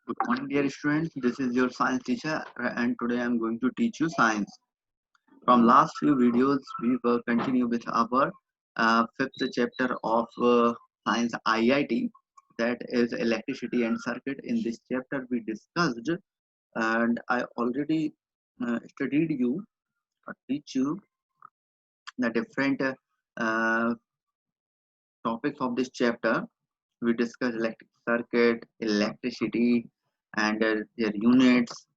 Good morning, dear students. This is your science teacher, and today I'm going to teach you science. From last few videos, we will continue with our fifth chapter of science IIT, that is electricity and circuit. In this chapter, we discussed, and I already studied you or teach you the different uh, topics of this chapter. We discussed electric circuit, electricity, and their units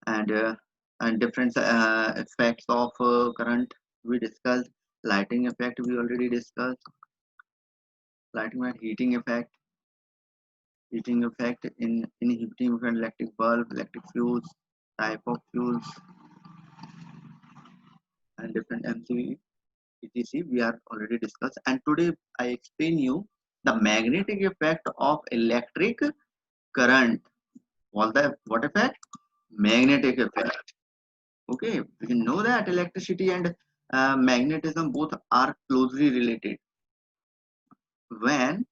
and and different effects of current we discussed. Lighting effect we already discussed. Lighting and heating effect in inhibiting of an electric bulb, electric fuse, type of fuse, and different MCV etc we are already discussed. And today I explain you the magnetic effect of electric current. What effect? Magnetic effect. Okay, we know that electricity and magnetism both are closely related. When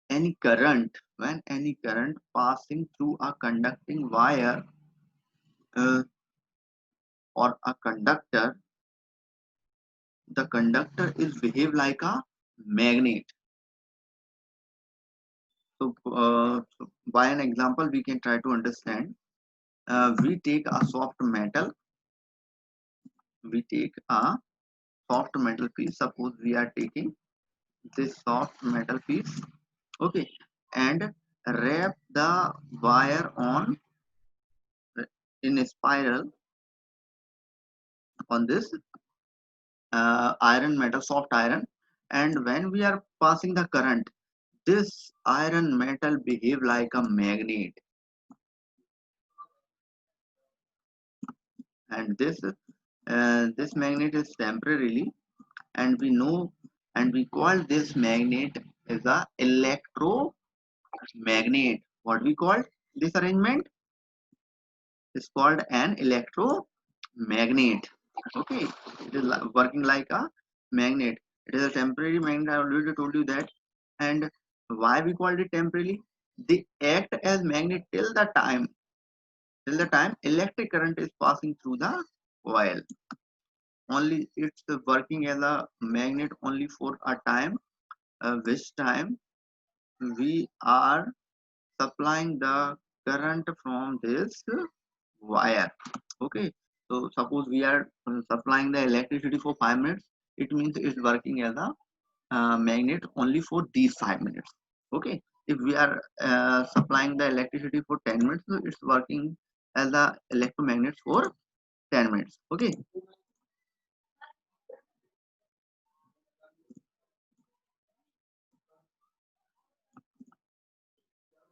any current passing through a conducting wire uh, or a conductor, the conductor is behave like a magnet. So by an example, we can try to understand. We take a soft metal. We take a soft metal piece. Suppose we are taking this soft metal piece, okay, and wrap the wire on in a spiral on this iron metal, soft iron, and when we are passing the current, this iron metal behave like a magnet, and this magnet is temporarily, and we know, and we call this magnet as a electromagnet. What we call this arrangement is called an electromagnet. Okay, it is working like a magnet. It is a temporary magnet. I already told you that. And why we called it temporarily? They act as magnet till the time electric current is passing through the coil. Only it's working as a magnet only for a time, which time we are supplying the current from this wire. Okay, so suppose we are supplying the electricity for 5 minutes, it means it's working as a magnet only for these 5 minutes. Okay, if we are supplying the electricity for 10 minutes, so it's working as a electromagnet for 10 minutes. Okay,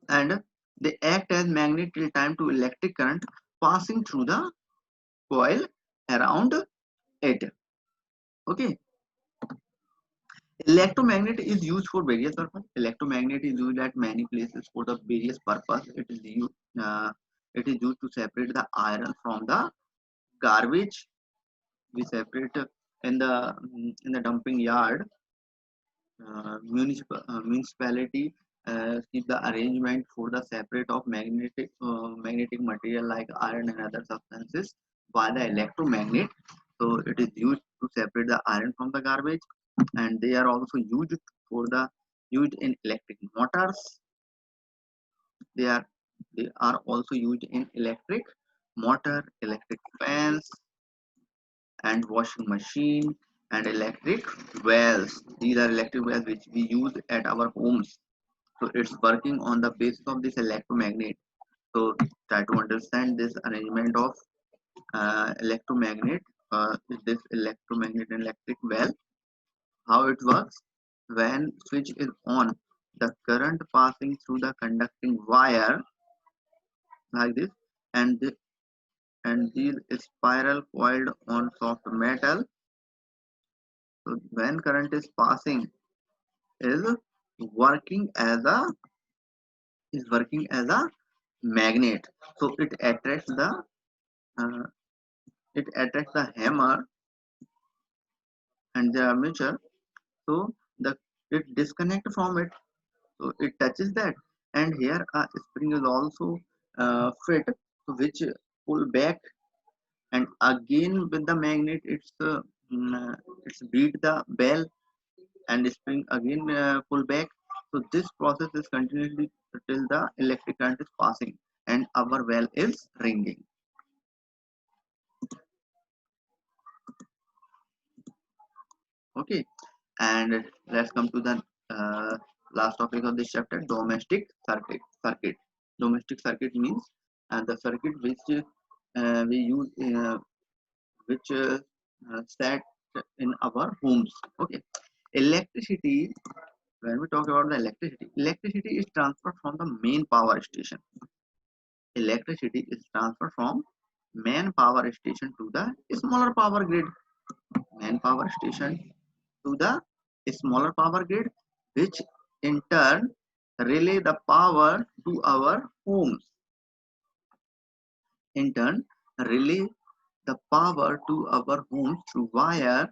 and they act as magnet till time to electric current passing through the coil around it. Okay, electromagnet is used for various purposes. Electromagnet is used at many places for the various purpose. Uh, it is used to separate the iron from the garbage. We separate in the dumping yard. Municipality keep the arrangement for the separate of magnetic material like iron and other substances by the electromagnet. So it is used to separate the iron from the garbage, and they are also used in electric motors. They are they are also used in electric motor, electric fans, and washing machine, and electric wells. These are electric wells which we use at our homes. So it's working on the basis of this electromagnet. So try to understand this arrangement of electromagnet. This electromagnet and electric well, how it works. When switch is on, the current passing through the conducting wire like this, and these spiral coiled on soft metal. So when current is working as a is working as a magnet. So uh, it attracts the hammer and the armature. So the it disconnect from it. So it touches that, and here a spring is also fit, which pull back, and again with the magnet it's beat the bell and spring again pull back. So this process is continuously till the electric current is passing and our bell is ringing. Okay, and let's come to the last topic of this chapter: domestic circuit. Domestic circuit means the circuit which we use which set in our homes. Okay, electricity. When we talk about the electricity is transferred from the main power station. Electricity is transferred from main power station to the smaller power grid. Main power station to the smaller power grid, which in turn relay the power to our homes. In turn, relay the power to our homes through wire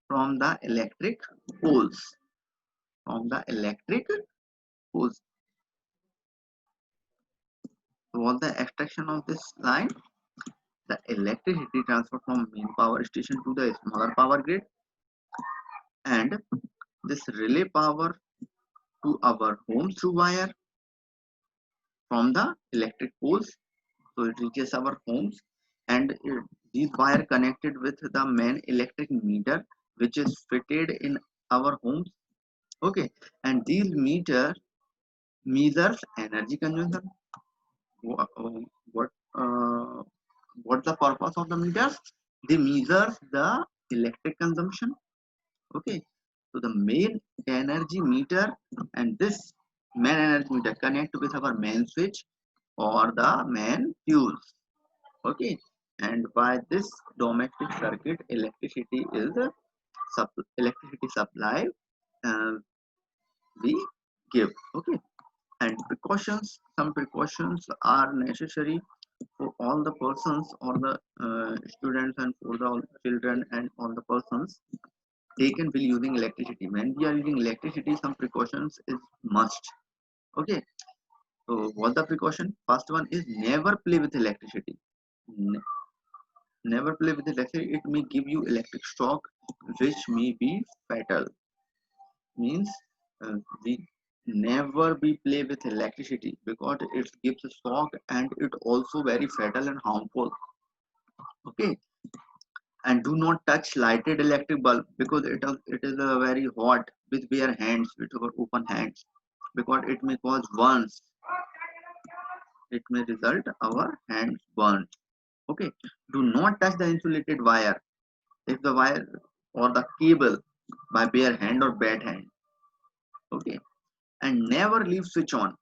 from the electric poles. From the electric poles. So what the extraction of this line? The electricity transferred from main power station to the smaller power grid, and this relay power to our homes through wire from the electric poles. So it reaches our homes, and these wire connected with the main electric meter which is fitted in our homes. Okay, and these meter measures energy consumption. Wha- uh, what uh, what's the purpose of the meters? They measures the electric consumption. Okay, so the main energy meter and this main energy meter connect with our main switch or the main fuse. Okay, and by this domestic circuit electricity is electricity supply uh, we give. Okay, and precautions, some precautions are necessary for all the persons or the students and for the children and all the persons taken while using electricity. When we are using electricity, some precautions is must. Okay, so what the precaution? First one is never play with electricity. Never play with electricity. It may give you electric shock, which may be fatal. Means we never be play with electricity because it gives a shock and it also very fatal and harmful. Okay, and do not touch lighted electric bulb because it is very hot with bare hands, with our open hands, because it may cause burns. It may result our hands burnt. Okay, do not touch the insulated wire if the wire or the cable by bare hand or bad hand. Okay, and never leave switch on.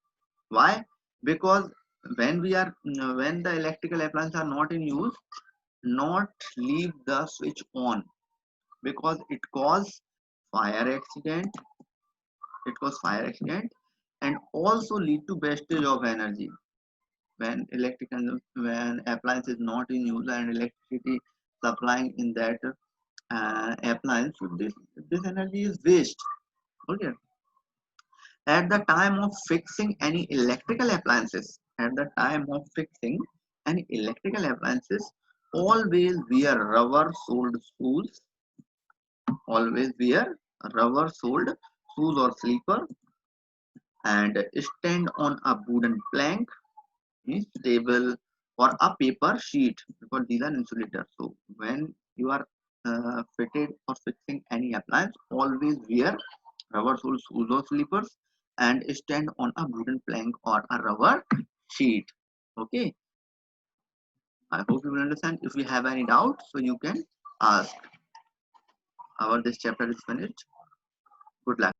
Why? Because when the electrical appliances are not in use, not leave the switch on because it cause fire accident. It cause fire accident and also lead to wastage of energy. When appliance is not in use and electricity supplying in that appliance, so this energy is waste. Okay. At the time of fixing any electrical appliances, at the time of fixing any electrical appliances, always wear rubber-soled shoes. Always wear rubber-soled shoes or slipper, and stand on a wooden plank, means table, or a paper sheet because these are insulators. So when you are fitted or fixing any appliance, always wear rubber-soled shoes or slippers and stand on a wooden plank or a rubber sheet. Okay, I hope you will understand. If you have any doubt, so you can ask. Our this chapter is finished. Good luck.